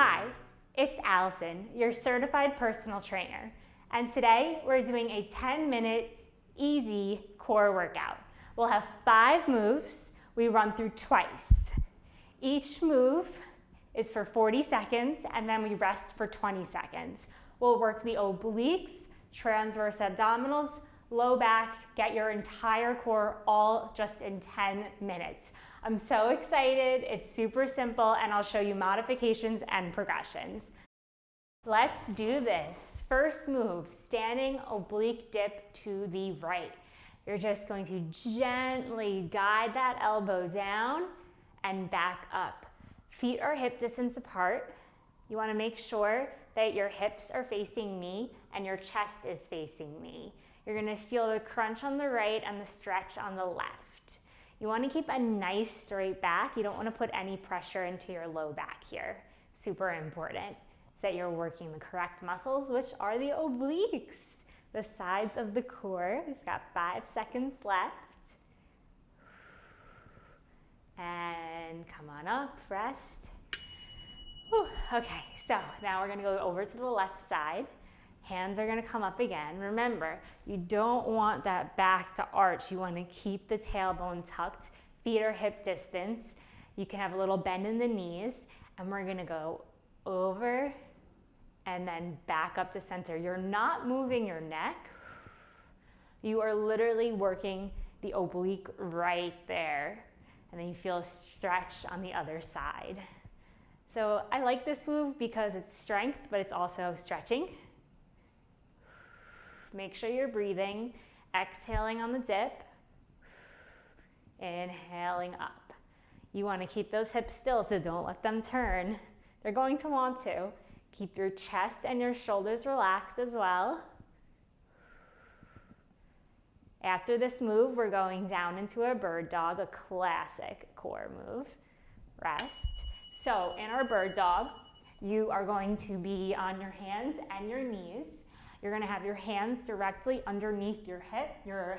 Hi, it's Allison, your certified personal trainer, and today we're doing a 10-minute easy core workout. We'll have 5 moves we run through twice. Each move is for 40 seconds and then we rest for 20 seconds. We'll work the obliques, transverse abdominals, low back, get your entire core all just in 10 minutes. I'm so excited, it's super simple, and I'll show you modifications and progressions. Let's do this. First move, standing oblique dip to the right. You're just going to gently guide that elbow down and back up. Feet are hip distance apart. You want to make sure that your hips are facing me and your chest is facing me. You're going to feel the crunch on the right and the stretch on the left. You want to keep a nice straight back. You don't want to put any pressure into your low back here. Super important is that you're working the correct muscles, which are the obliques, the sides of the core. We've got 5 seconds left. And come on up, rest. Whew. Okay, so now we're going to go over to the left side. Hands are going to come up again. Remember, you don't want that back to arch. You want to keep the tailbone tucked. Feet are hip distance. You can have a little bend in the knees. And we're going to go over and then back up to center. You're not moving your neck. You are literally working the oblique right there. And then you feel a stretch on the other side. So I like this move because it's strength, but it's also stretching. Make sure you're breathing, exhaling on the dip, inhaling up. You want to keep those hips still, so don't let them turn. They're going to want to. Keep your chest and your shoulders relaxed as well. After this move, we're going down into a bird dog, a classic core move. Rest. So in our bird dog, you are going to be on your hands and your knees. You're going to have your hands directly underneath your hip, your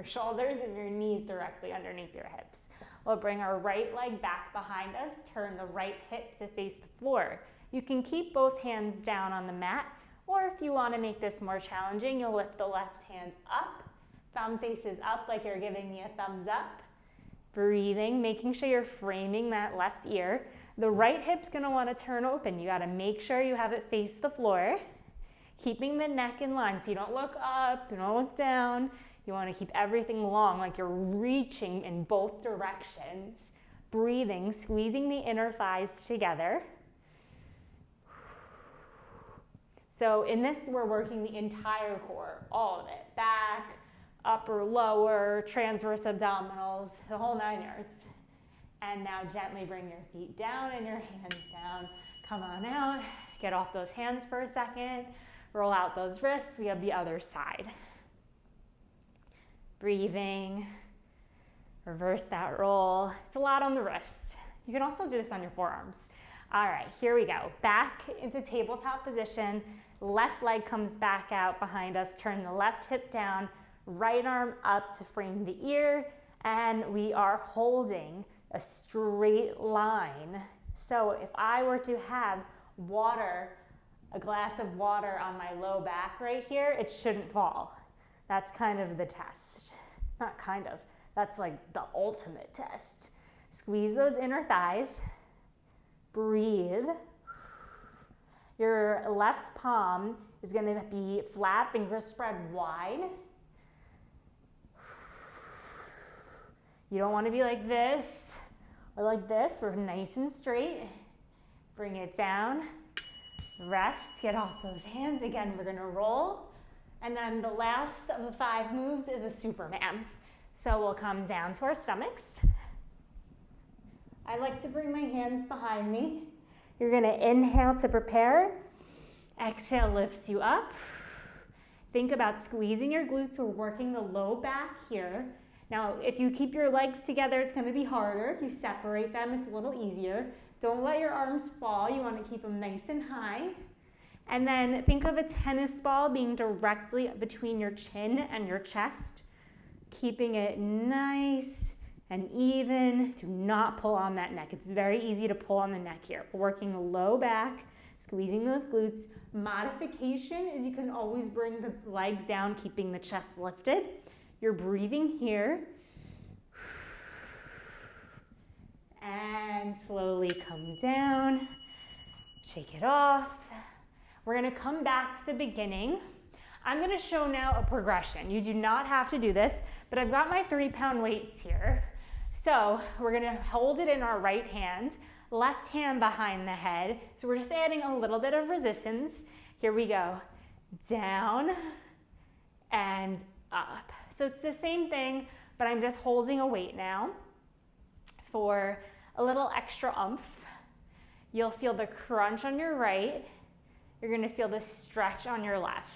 shoulders, and your knees directly underneath your hips. We'll bring our right leg back behind us, turn the right hip to face the floor. You can keep both hands down on the mat, or if you want to make this more challenging, you'll lift the left hand up, thumb faces up like you're giving me a thumbs up. Breathing, making sure you're framing that left ear. The right hip's going to want to turn open. You got to make sure you have it face the floor. Keeping the neck in line, so you don't look up, you don't look down. You want to keep everything long, like you're reaching in both directions. Breathing, squeezing the inner thighs together. So in this, we're working the entire core, all of it. Back, upper, lower, transverse abdominals, the whole 9 yards. And now gently bring your feet down and your hands down. Come on out, get off those hands for a second. Roll out those wrists, we have the other side. Breathing, reverse that roll. It's a lot on the wrists. You can also do this on your forearms. All right, here we go. Back into tabletop position. Left leg comes back out behind us. Turn the left hip down, right arm up to frame the ear, and we are holding a straight line. So if I were to have a glass of water on my low back right here, it shouldn't fall. That's kind of the test. Not kind of, that's like the ultimate test. Squeeze those inner thighs. Breathe. Your left palm is going to be flat, fingers spread wide. You don't want to be like this or like this. We're nice and straight. Bring it down. Rest, get off those hands. Again, we're gonna roll. And then the last of the 5 moves is a Superman. So we'll come down to our stomachs. I like to bring my hands behind me. You're gonna inhale to prepare. Exhale lifts you up. Think about squeezing your glutes. We're working the low back here. Now, if you keep your legs together, it's gonna be harder. If you separate them, it's a little easier. Don't let your arms fall. You want to keep them nice and high. And then think of a tennis ball being directly between your chin and your chest, keeping it nice and even. Do not pull on that neck. It's very easy to pull on the neck here. We're working the low back, squeezing those glutes. Modification is you can always bring the legs down, keeping the chest lifted. You're breathing here. And slowly come down. Shake it off. We're gonna come back to the beginning. I'm gonna show now a progression. You do not have to do this, but I've got my 3-pound weights here. So we're gonna hold it in our right hand, left hand behind the head. So we're just adding a little bit of resistance. Here we go. Down and up. So it's the same thing, but I'm just holding a weight now for a little extra oomph. You'll feel the crunch on your right. You're gonna feel the stretch on your left.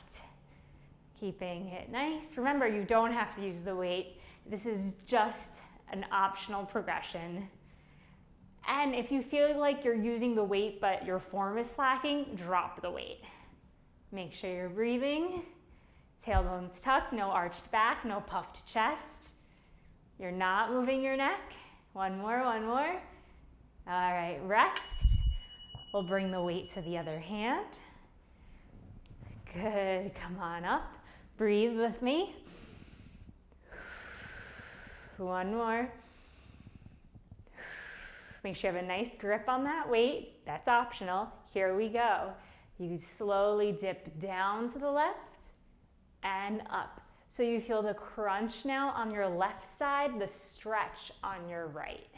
Keeping it nice. Remember, you don't have to use the weight. This is just an optional progression. And if you feel like you're using the weight but your form is slacking, drop the weight. Make sure you're breathing. Tailbones tucked, no arched back, no puffed chest. You're not moving your neck. One more, one more. All right, rest. We'll bring the weight to the other hand. Good, come on up. Breathe with me. One more. Make sure you have a nice grip on that weight. That's optional. Here we go. You slowly dip down to the left and up. So you feel the crunch now on your left side, the stretch on your right.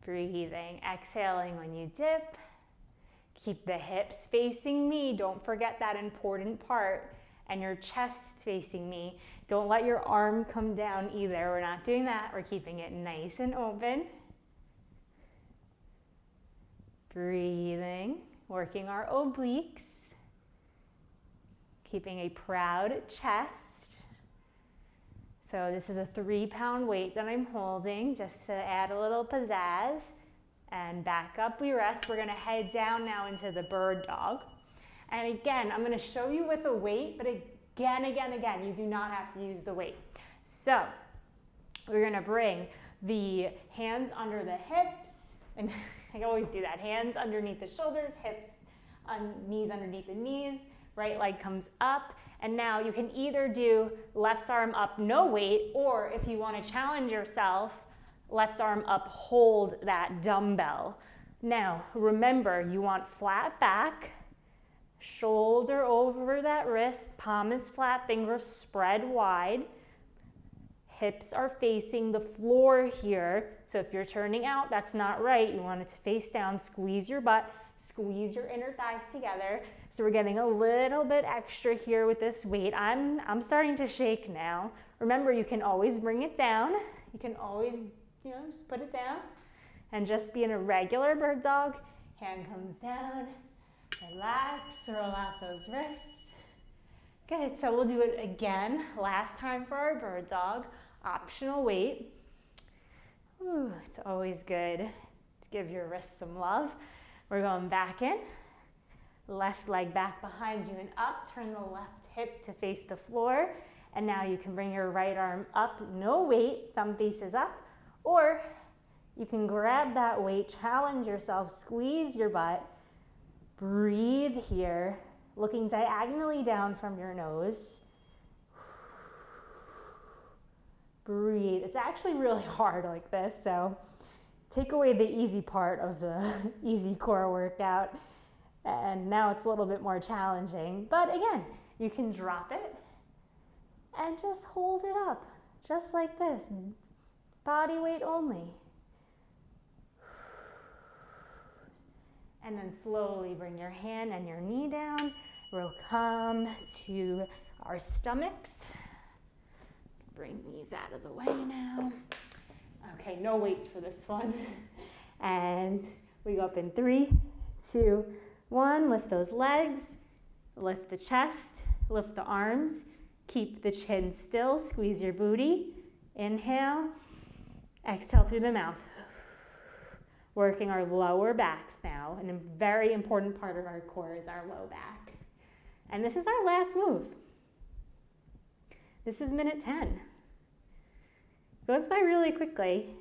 Breathing, exhaling when you dip. Keep the hips facing me. Don't forget that important part. And your chest facing me. Don't let your arm come down either. We're not doing that. We're keeping it nice and open. Breathing, working our obliques. Keeping a proud chest. So this is a 3-pound weight that I'm holding just to add a little pizzazz. And back up we rest. We're gonna head down now into the bird dog. And again, I'm gonna show you with a weight, but again, you do not have to use the weight. So we're gonna bring the hands under the hips, and I always do that, hands underneath the shoulders, hips, knees underneath the knees, right leg comes up, and now you can either do left arm up, no weight, or if you wanna challenge yourself, left arm up, hold that dumbbell. Now, remember, you want flat back, shoulder over that wrist, palm is flat, fingers spread wide. Hips are facing the floor here. So if you're turning out, that's not right. You want it to face down, squeeze your butt, squeeze your inner thighs together. So we're getting a little bit extra here with this weight. I'm starting to shake now. Remember, you can always bring it down. You can always, just put it down and just be in a regular bird dog. Hand comes down. Relax, roll out those wrists. Good, so we'll do it again. Last time for our bird dog, optional weight. Ooh, it's always good to give your wrists some love. We're going back in. Left leg back behind you and up. Turn the left hip to face the floor. And now you can bring your right arm up, no weight, thumb faces up. Or you can grab that weight, challenge yourself, squeeze your butt. Breathe here, looking diagonally down from your nose. Breathe. It's actually really hard like this, so take away the easy part of the easy core workout, and now it's a little bit more challenging. But again, you can drop it and just hold it up, just like this. Body weight only. And then slowly bring your hand and your knee down. We'll come to our stomachs. Bring these out of the way now. Okay, no weights for this one. And we go up in 3, 2, 1. Lift those legs, lift the chest, lift the arms. Keep the chin still, squeeze your booty. Inhale, exhale through the mouth. Working our lower backs now, and a very important part of our core is our low back. And this is our last move. This is minute 10. Goes by really quickly.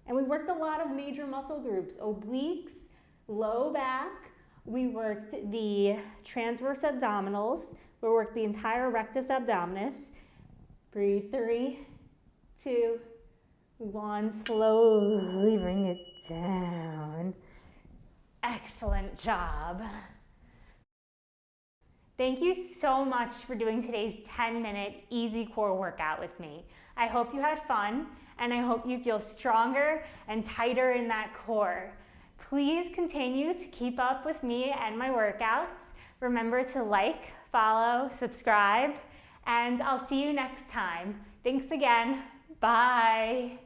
And we worked a lot of major muscle groups, obliques, low back. We worked the transverse abdominals. We worked the entire rectus abdominis. Breathe, 3, 2, 1. Slowly bring it down. Excellent job. Thank you so much for doing today's 10-minute easy core workout with me. I hope you had fun, and I hope you feel stronger and tighter in that core. Please continue to keep up with me and my workouts. Remember to like, follow, subscribe, and I'll see you next time. Thanks again. Bye.